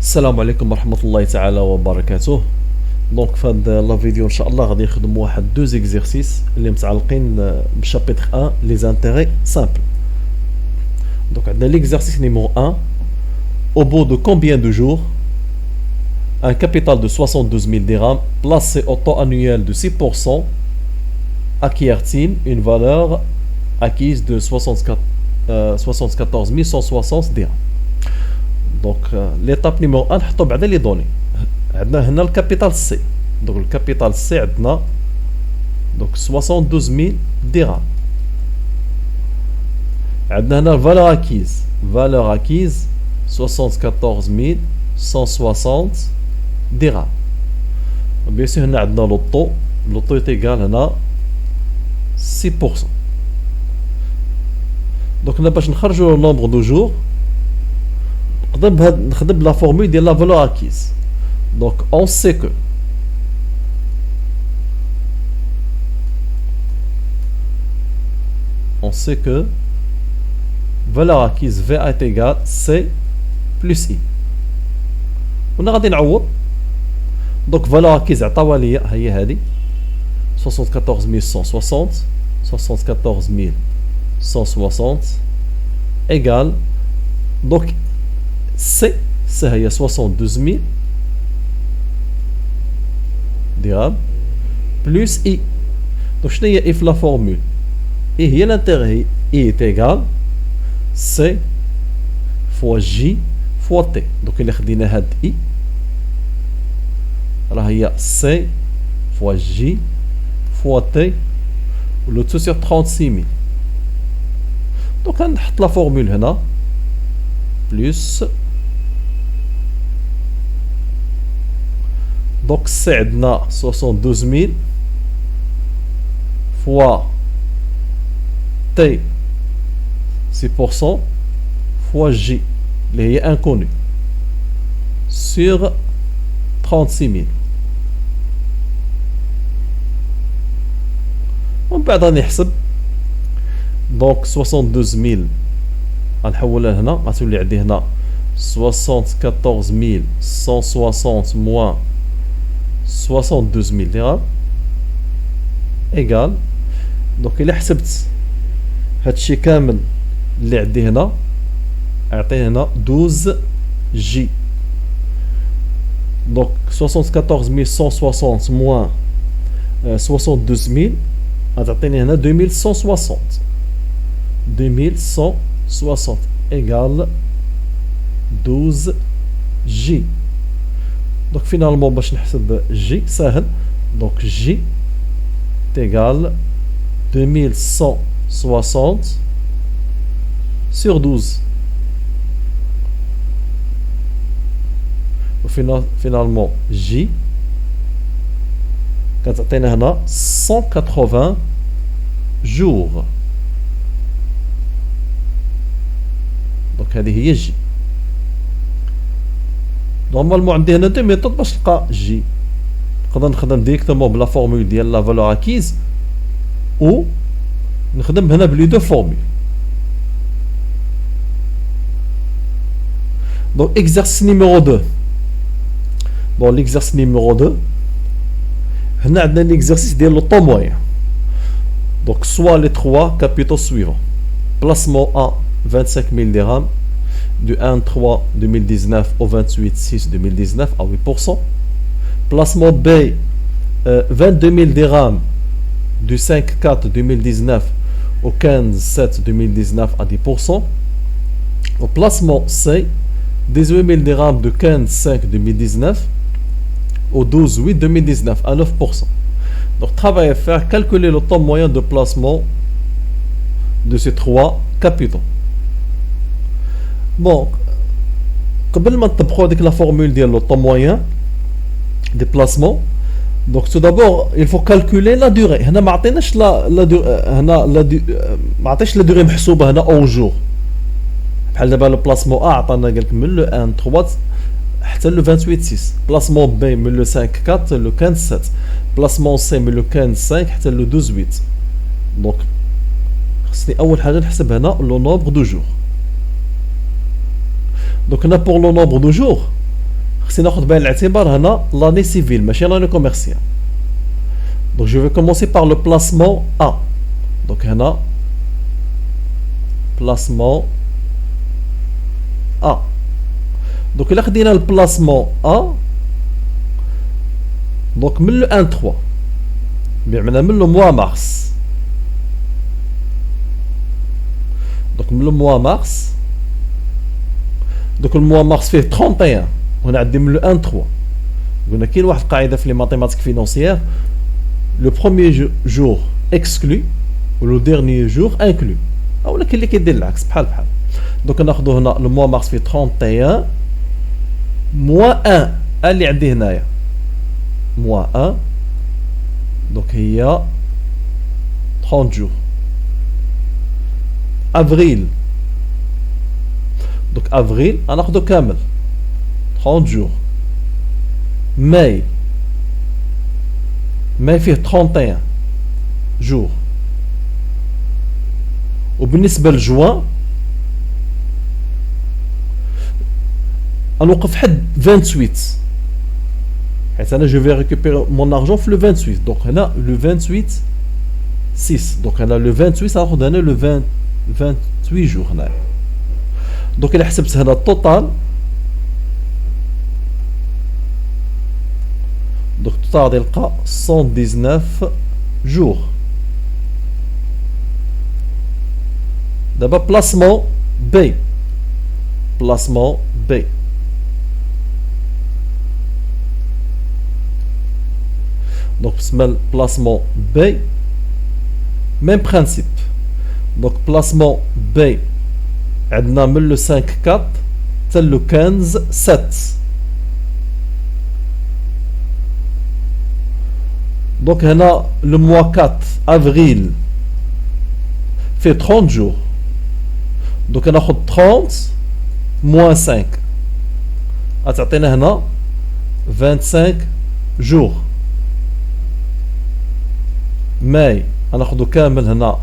السلام عليكم ورحمة الله تعالى وبركاته. دونك في هاد لا فيديو ان شاء الله غادي نخدموا واحد دو زيكزيرسيس اللي متعلقين بالشابيتر 1 لي زانتيري سامبل. دونك عندنا ليكزيرسيس نيميرو 1. Au bout de combien de jours un capital de 72 000 dirhams placé au taux annuel de 6% acquiert-il une valeur acquise de 74 160 dirhams. Donc l'étape numéro 1 نحطو بعدا لي دوني. عندنا هنا الكابيتال سي. دونك الكابيتال سي عندنا دونك 72 000 درهم. عندنا هنا الفالور اكيز. فالور اكيز 74 160 درهم. بيان سور هنا عندنا لوطو. لوطو تيغال هنا 6%. دونك هنا باش نخرجو لو نومبر دو جور نخدم la formule de la valeur acquise. Donc on sait que valeur acquise V est égale C plus I. ونا غادي نعوض. donc valeur acquise عطاوها ليا هي هذه 74 160 égale donc C هي 72 000 dirhams plus I. donc شنو هي I في لا فورمول؟ I هي l'intérêt. I est égal C fois J fois T. donc إلا خدينا هاد I راه هي C fois J fois T le tout sur 36 000. donc غنحط لا فورمول هنا plus donc C عندنا 72 000 fois T 6% fois J اللي هي inconnu sur 36 000. ومن بعد غادي نحسب donc 72 000 غنحولها هنا غتولي عندي هنا 74 160 moins 72 000 درهم égal. donc إلا حسبت هادشي كامل اللي عندي هنا عطيني هنا 12 جي. donc 74 160 moins 72 000 غتعطيني هنا 2160 égale 12 J. donc finalement باش نحسب J ساهل. donc J égale 2160 sur 12. finalement J كتعطينا هنا 180 jours. donc هذه هي جي. نورمالمون عندي هنا دو ميثود باش نلقى جي. نقدر نخدم ديريكتومون بلا فورمول ديال لا فالور اكيز او نخدم هنا بلي دو فورمول. donc exercice numéro 2. bon l'exercice numéro 2 هنا عندنا l'exercice ديال لو طون موين. donc soit les trois capitaux suivants. placement A 25 000 dirhams du 1-3 2019 au 28-6 2019 à 8%. Placement B 22 000 dirhams du 5-4 2019 au 15-7 2019 à 10%. Au placement C 18 000 dirhams du 15-5 2019 au 12-8 2019 à 9%. donc travail à faire, calculer le temps moyen de placement de ces trois capitaux. bon قبل ما نطبقوا هذيك لا فورمول ديال لو طون موين دي بلاسمون. donc tout d'abord il faut calculer la durée. هنا ما عطيناش هنا ما عطيش لا دوري محسوبه هنا او جور. بحال دابا لو بلاسمون ا عطانا قالك من لو 1 3 حتى لو 28 6. بلاسمون بي من لو 5 4 لو 15 7. بلاسمون سي من لو 15 5 حتى لو 12 8. donc خصني اول حاجه نحسب هنا لو نومبر دو جور. Donc là pour le nombre de jours خصني ناخد بعين الاعتبار هنا لاني سيفيل ماشي لاني كوميرسيال. دونك جو في كومونسي بار لو بلاسمون ا. دونك هنا بلاسمون ا. دونك الا خدينا البلاسمون ا دونك من لو 1 3 بمعنى من لو موا مارس. دونك من لو موا مارس دونك الموا مارس فيه 31 هنا عندي من لو 1 3. قلنا كاين واحد القاعده في لي ماتيماتيك فينونسيير لو بروميير جور اكسكلو ولو ديرنيي جور انكلو اولا كاين اللي كيدير العكس بحال. دونك ناخذ هنا لو موا مارس فيه 31 موان 1 اللي عندي هنايا موان 1 دونك هي 30 جور. افريل دونك افريل غناخدو كامل 30 جور. ماي فيه 31 جور. وبالنسبه لجوان غنوقف حد 28 حيت انا جو في ريكوبيري مون ارجون في لو 28. دونك هنا لو 28 6 دونك هنا لو 28 غناخد هنا لو 28 جور هنايا. دونك الا حسبت هنا التوتال دونك التوتال غادي نلقى 119 جور. دابا بلاسمون بي دونك بسم بلاسمون بي ميم برانسيب. دونك بلاسمون بي عندنا من لو 5 4 حتى لو 15 7. دونك هنا لو موا 4 افريل في 30 جور. دونك ناخذ 30 موان 5 غتعطينا هنا 25 جور. ماي غناخذو كامل هنا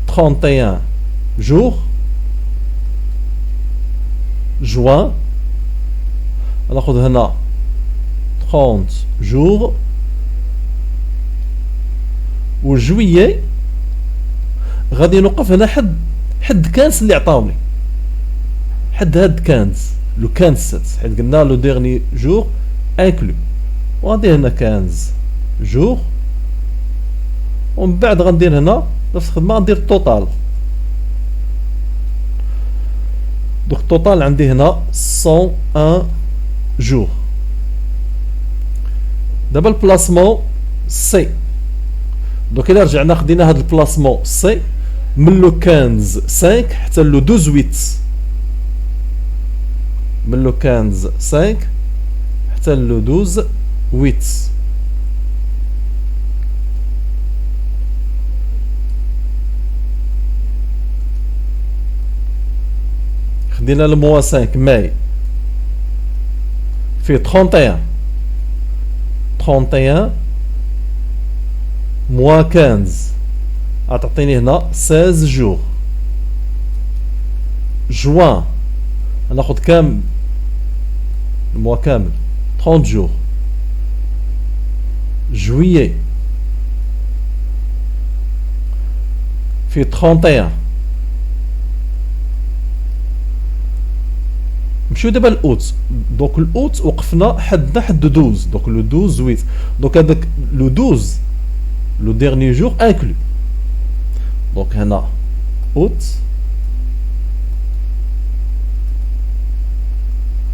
31 جور. جوان غناخذ هنا 30 جور. وجويي غادي نوقف هنا حد كانس اللي عطاوني حد هاد كانز لو 15 حيت قلنا لو ديرني جور انكلو. وغادي هنا 15 جور ومن بعد غندير هنا نفس الخدمه غندير التوتال. دوك التوتال عندي هنا 101 جور. دابا البلاسمون سي. دونك الا رجعنا خدينا هاد البلاسمون سي من لو 15 5 حتى لو 12 8 من لو 15 5 حتى لو 12 8. خدينا الموا 5 ماي فيه 31 موان 15 غتعطيني هنا 16 جور. جوان ناخد كامل الموا كامل 30 جور. جويي في 31. نمشيو دابا الاوت. دونك الاوت وقفنا حد 12 دونك لو 12 8 دونك هذاك لو 12 لو ديرني جور انكلو. دونك هنا اوت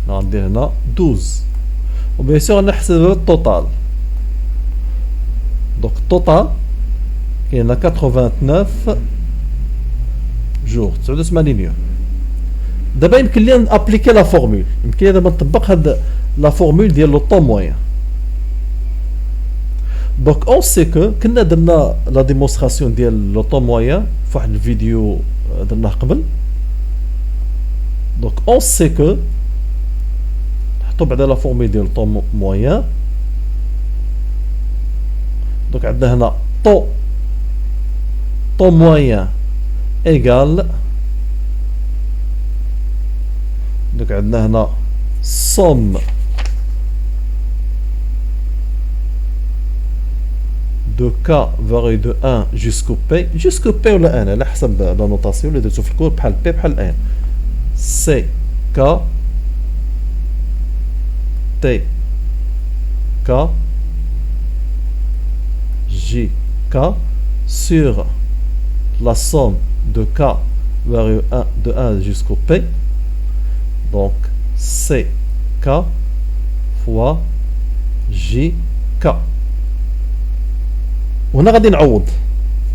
غندير هنا 12 وبيان سور غنحسب التوتال. دونك التوتال كاين 89 جور 89 يوم. دابا يمكن لي نابليكي لا فورمول يمكن لي دابا نطبق هاد لا فورمول ديال لو طون موين. دونك اون سي كو كنا درنا لا ديمونستراسيون ديال لو طون موين في واحد الفيديو درناه قبل. دونك اون سي كو نحطو بعدا لا فورمول ديال طون موين. دونك عندنا هنا طون موين ايغال. دونك عندنا هنا somme de k varie de 1 jusqu'au p ولا 1 على حسب لا نوتاسيون اللي درتو في الكور بحال p بحال 1 c k t k j k sur la somme de k varie de 1 jusqu'au p, donc c k fois j k. وهنا غادي نعوض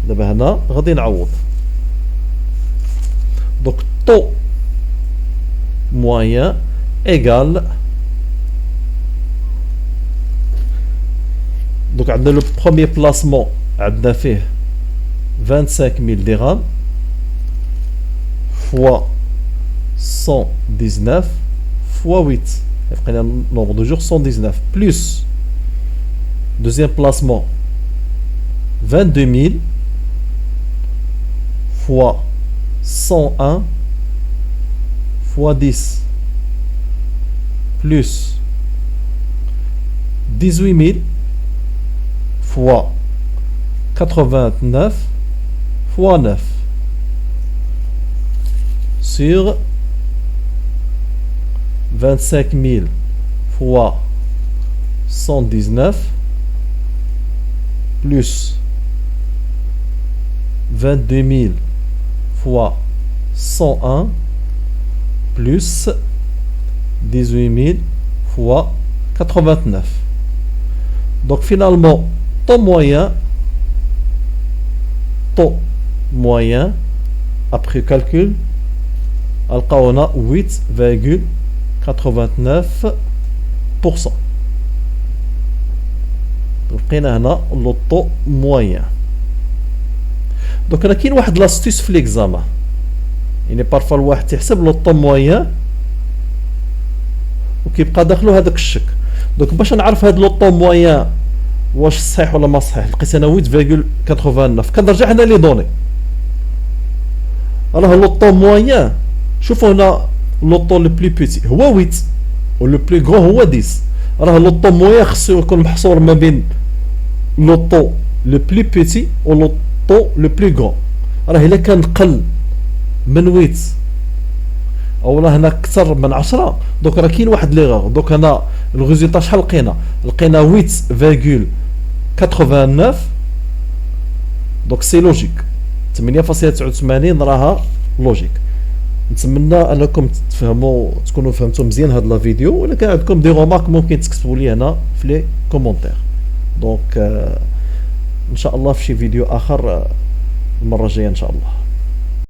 دابا هنا غادي نعوض donc taux moyen égal donc عندنا لو بروميير بلاسمون عندنا فيه 25000 درهم fois 119 fois 8 يبقى لنا nombre de jours 119 plus deuxième placement 22 000 fois 101 fois 10 plus 18 000 fois 89 fois 9 sur 25 000 fois 119 plus 22 000 fois 101 plus 18 000 fois 89. Donc finalement, taux moyen après calcul, on a 8,89%. Donc on a le taux moyen. Donc il y a une astuce في l'examen. يعني parfois الواحد تحسب لو طو موين وكيبقى داخلو هذاك الشك. دونك باش نعرف هذا لو طو موين واش صحيح ولا ما صحيح لقيت انا 8,89 كنرجع هنا لي دوني. راه لو طو موين شوفوا هنا لو طو لو بلو بيتي هو 8 ولو بلو غرو هو 10. راه لو طو موين خصو يكون محصور ما بين لو طو لو بلو بيتي و لو طو لو بلو غرو. راه الا كان قل من 8 او راه هنا اكثر من 10 دوك راه كاين واحد ليغور. دوك هنا الريزولطا شحال لقينا 8,89 دوك سي لوجيك 8.89 راها لوجيك. نتمنى انكم تكونوا فهمتوا مزيان هاد لا فيديو. ولا كان عندكم دي رومارك ممكن تكتبوا لي هنا في لي كومونتير. دونك ان شاء الله في شي فيديو اخر المره الجايه ان شاء الله.